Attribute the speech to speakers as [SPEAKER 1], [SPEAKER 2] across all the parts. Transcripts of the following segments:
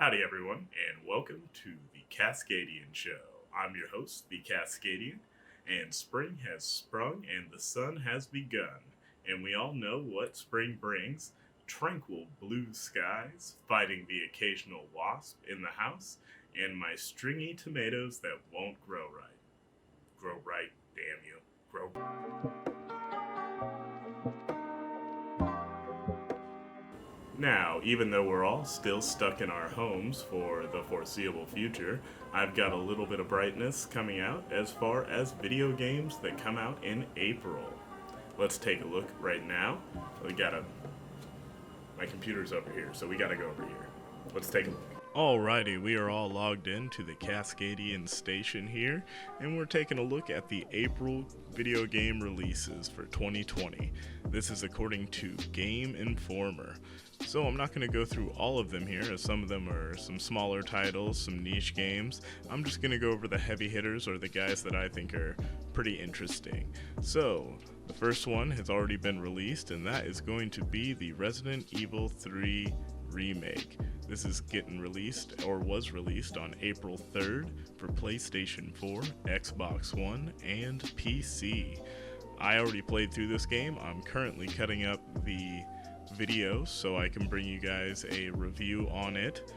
[SPEAKER 1] Howdy, everyone, and welcome to the Cascadian Show. I'm your host, the Cascadian, and spring has sprung and the sun has begun. And we all know what spring brings: tranquil blue skies, fighting the occasional wasp in the house, and my stringy tomatoes that won't grow right. Grow right, damn you. Grow. Now, even though we're all still stuck in our homes for the foreseeable future, I've got a little bit of brightness coming out as far as video games that come out in April. Let's take a look right now. We gotta. My computer's over here, so we gotta go over here. Let's take a look. Alrighty, we are all logged in to the Cascadian station here, and we're taking a look at the April video game releases for 2020. This is according to Game Informer. So I'm not going to go through all of them here, as some of them are some smaller titles, some niche games. I'm just going to go over the heavy hitters, or the guys that I think are pretty interesting. So, the first one has already been released, and that is going to be the Resident Evil 3 Remake. This is getting released, or was released, on April 3rd for PlayStation 4, Xbox One, and PC. I already played through this game. I'm currently cutting up the video so I can bring you guys a review on it,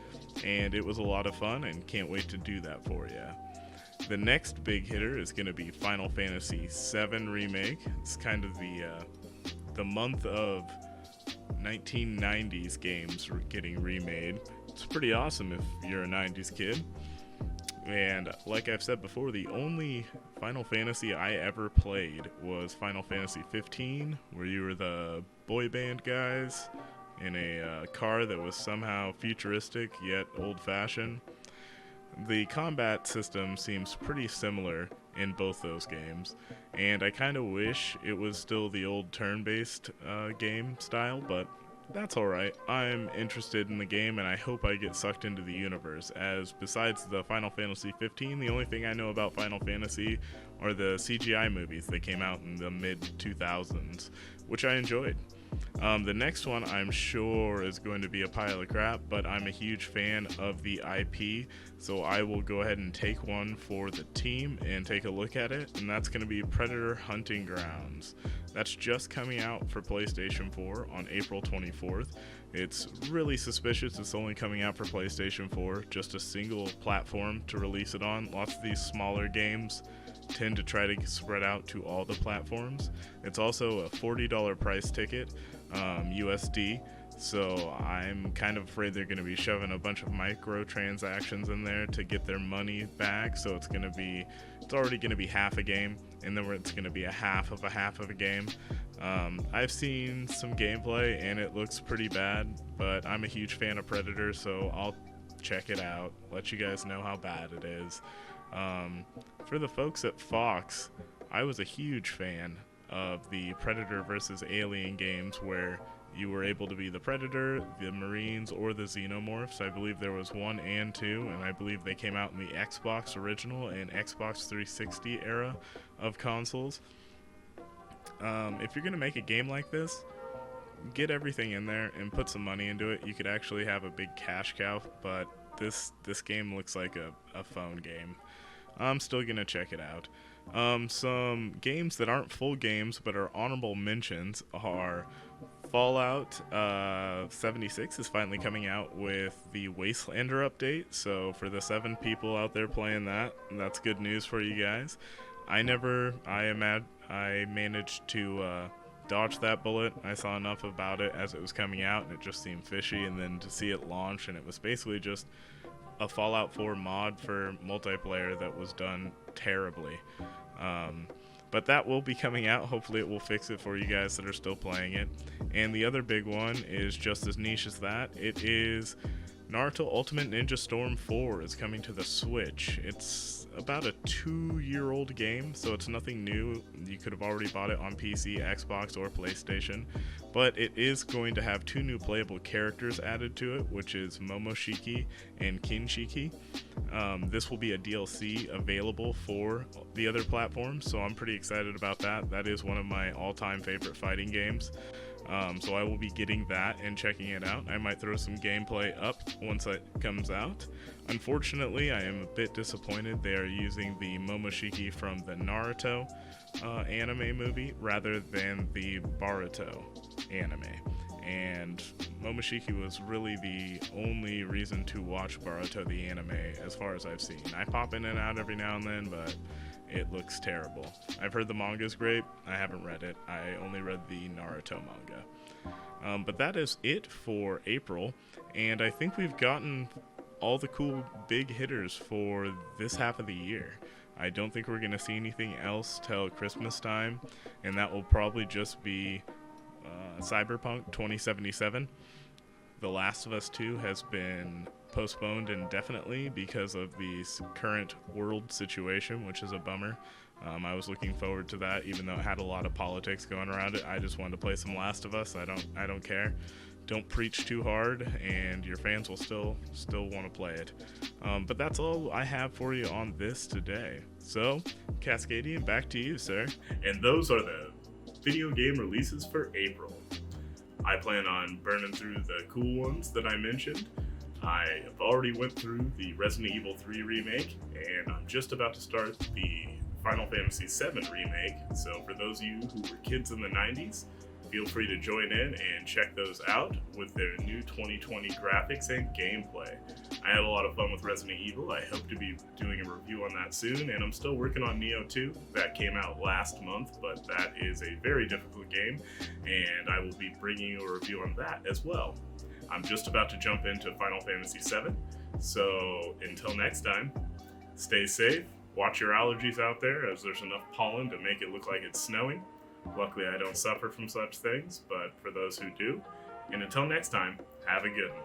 [SPEAKER 1] and it was a lot of fun and can't wait to do that for you. The next big hitter is going to be Final Fantasy VII Remake. It's kind of the month of 1990s games getting remade. It's pretty awesome if you're a 90s kid. And like I've said before, the only Final Fantasy I ever played was Final Fantasy 15, where you were the boy band guys in a car that was somehow futuristic yet old-fashioned. The combat system seems pretty similar in both those games, and I kind of wish it was still the old turn-based game style, but that's alright. I'm interested in the game, and I hope I get sucked into the universe, as besides the Final Fantasy 15, the only thing I know about Final Fantasy are the CGI movies that came out in the mid-2000s, which I enjoyed. The next one I'm sure is going to be a pile of crap, but I'm a huge fan of the IP, so I will go ahead and take one for the team and take a look at it, and that's going to be Predator Hunting Grounds. That's just coming out for PlayStation 4 on April 24th. It's really suspicious it's only coming out for PlayStation 4, just a single platform to release it on. Lots of these smaller games tend to try to spread out to all the platforms. It's also a $40 price ticket, USD, so I'm kind of afraid they're going to be shoving a bunch of microtransactions in there to get their money back, so it's already going to be half a game, and then it's going to be a half of a game. I've seen some gameplay, and it looks pretty bad, but I'm a huge fan of Predator, so I'll check it out, let you guys know how bad it is. For the folks at Fox, I was a huge fan of the Predator vs. Alien games, where you were able to be the Predator, the Marines, or the Xenomorphs. I believe there was 1 and 2, and I believe they came out in the Xbox original and Xbox 360 era of consoles. If you're going to make a game like this, get everything in there and put some money into it. You could actually have a big cash cow, but this game looks like a phone game. I'm still going to check it out. Some games that aren't full games but are honorable mentions are Fallout 76 is finally coming out with the Wastelander update, so for the 7 people out there playing that, that's good news for you guys. I managed to dodge that bullet. I saw enough about it as it was coming out, and it just seemed fishy, and then to see it launch, and it was basically just a Fallout 4 mod for multiplayer that was done terribly. But that will be coming out. Hopefully it will fix it for you guys that are still playing it. And the other big one is just as niche as that. It is Naruto Ultimate Ninja Storm 4 is coming to the Switch. It's about a 2-year-old game, so it's nothing new. You could have already bought it on PC, Xbox, or PlayStation. But it is going to have 2 new playable characters added to it, which is Momoshiki and Kinshiki. This will be a DLC available for the other platforms, so I'm pretty excited about that. That is one of my all-time favorite fighting games. So I will be getting that and checking it out. I might throw some gameplay up once it comes out. Unfortunately, I am a bit disappointed they are using the Momoshiki from the Naruto anime movie rather than the Boruto anime. And Momoshiki was really the only reason to watch Boruto the anime as far as I've seen. I pop in and out every now and then, but it looks terrible. I've heard the manga's great. I haven't read it. I only read the Naruto manga. But that is it for April, and I think we've gotten all the cool big hitters for this half of the year. I don't think we're going to see anything else till Christmas time, and that will probably just be Cyberpunk 2077. The Last of Us 2 has been postponed indefinitely because of the current world situation, which is a bummer. I was looking forward to that, even though it had a lot of politics going around it. I just wanted to play some Last of Us. I don't care. Don't preach too hard, and your fans will still want to play it. But that's all I have for you on this today. So, Cascadian, back to you, sir. And those are the video game releases for April. I plan on burning through the cool ones that I mentioned. I have already went through the Resident Evil 3 remake, and I'm just about to start the Final Fantasy 7 remake. So for those of you who were kids in the 90s, feel free to join in and check those out with their new 2020 graphics and gameplay. I had a lot of fun with Resident Evil. I hope to be doing a review on that soon, and I'm still working on Neo 2. That came out last month, but that is a very difficult game, and I will be bringing you a review on that as well. I'm just about to jump into Final Fantasy 7, so until next time, stay safe, watch your allergies out there as there's enough pollen to make it look like it's snowing. Luckily, I don't suffer from such things, but for those who do, and until next time, have a good one.